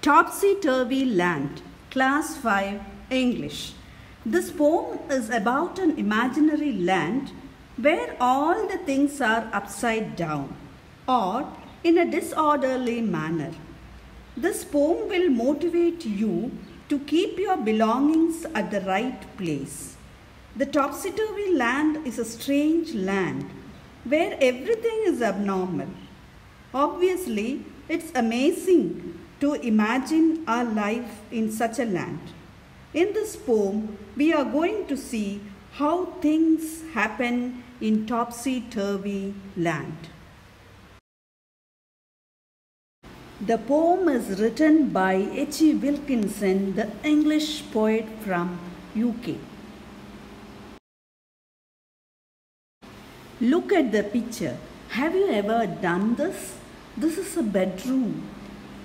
Topsy-Turvy Land, Class 5, English. This poem is about an imaginary land where all the things are upside down or in a disorderly manner. This poem will motivate you to keep your belongings at the right place. The topsy-turvy land is a strange land where everything is abnormal. Obviously, it's amazing to imagine our life in such a land. In this poem, we are going to see how things happen in topsy-turvy land. The poem is written by H.E. Wilkinson, the English poet from UK. Look at the picture. Have you ever done this? This is a bedroom.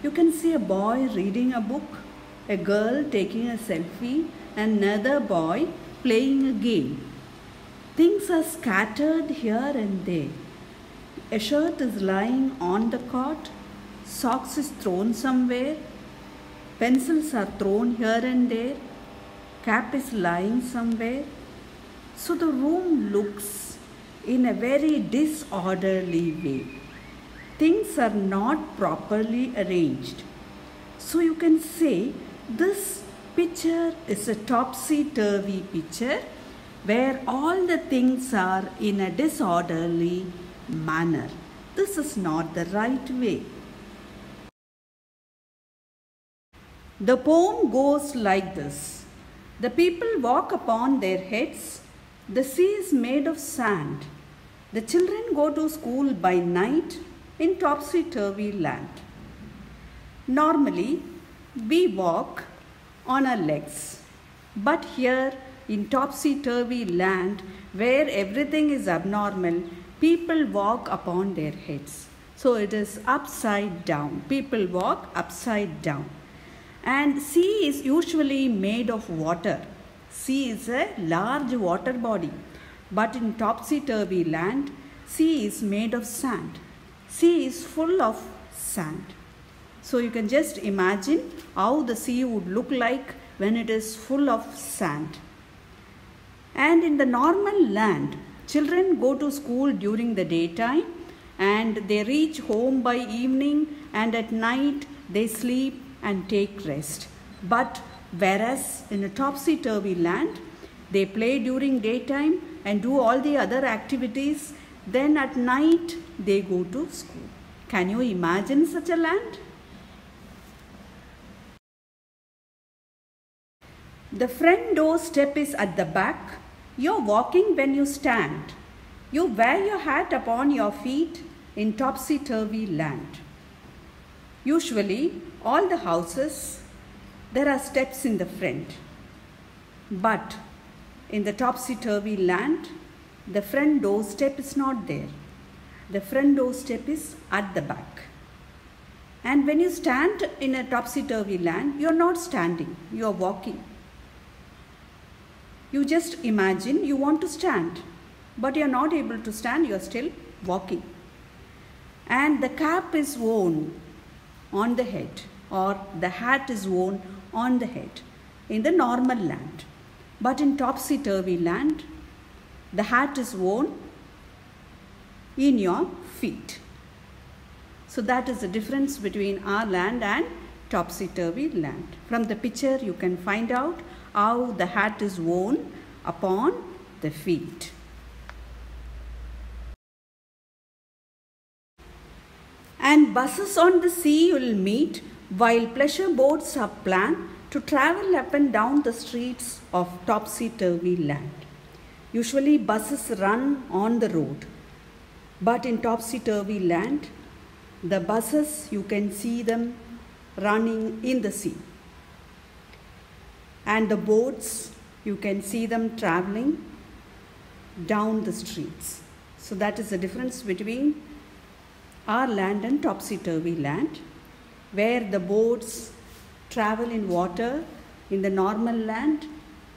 You can see a boy reading a book, a girl taking a selfie, and another boy playing a game. Things are scattered here and there. A shirt is lying on the cot, socks is thrown somewhere, pencils are thrown here and there, cap is lying somewhere. So the room looks in a very disorderly way. Things are not properly arranged. So you can say this picture is a topsy-turvy picture where all the things are in a disorderly manner. This is not the right way. The poem goes like this. The people walk upon their heads. The sea is made of sand. The children go to school by night in topsy-turvy land. Normally, we walk on our legs. But here in topsy-turvy land, where everything is abnormal, people walk upon their heads. So it is upside down. People walk upside down. And sea is usually made of water. Sea is a large water body. But in topsy-turvy land, sea is made of sand. Sea is full of sand. So you can just imagine how the sea would look like when it is full of sand. And in the normal land, children go to school during the daytime and they reach home by evening, and at night they sleep and take rest. But whereas in a topsy-turvy land, they play during daytime and do all the other activities. Then at night they go to school. Can you imagine such a land? The front door step is at the back. You're walking when you stand. You wear your hat upon your feet in topsy-turvy land. Usually, all the houses, there are steps in the front. But in the topsy-turvy land, the front door step is not there. The front door step is at the back. And when you stand in a topsy-turvy land, you are not standing, you are walking. You just imagine you want to stand, but you are not able to stand, you are still walking. And the cap is worn on the head, or the hat is worn on the head in the normal land. But in topsy-turvy land, the hat is worn in your feet. So that is the difference between our land and topsy-turvy land. From the picture you can find out how the hat is worn upon the feet. And buses on the sea will meet while pleasure boats are planned to travel up and down the streets of topsy-turvy land. Usually buses run on the road, but in topsy-turvy land, the buses, you can see them running in the sea. And the boats, you can see them traveling down the streets. So that is the difference between our land and topsy-turvy land, where the boats travel in water in the normal land,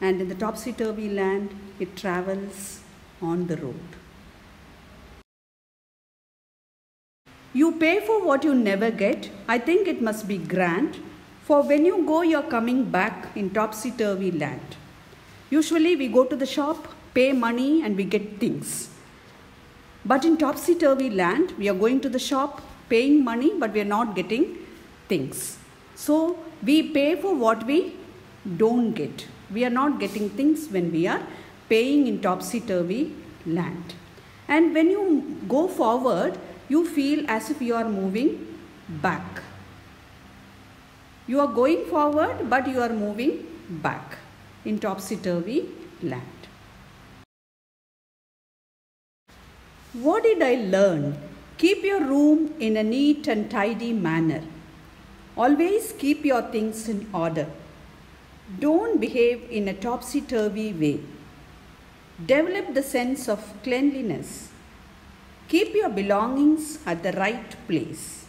and in the topsy-turvy land, it travels on the road. You pay for what you never get. I think it must be grand. For when you go, you're coming back in topsy-turvy land. Usually we go to the shop, pay money and we get things. But in topsy-turvy land, we are going to the shop, paying money, but we are not getting things. So we pay for what we don't get. We are not getting things when we are paying in topsy-turvy land. And when you go forward, you feel as if you are moving back. You are going forward, but you are moving back in topsy-turvy land. What did I learn? Keep your room in a neat and tidy manner. Always keep your things in order. Don't behave in a topsy-turvy way. Develop the sense of cleanliness. Keep your belongings at the right place.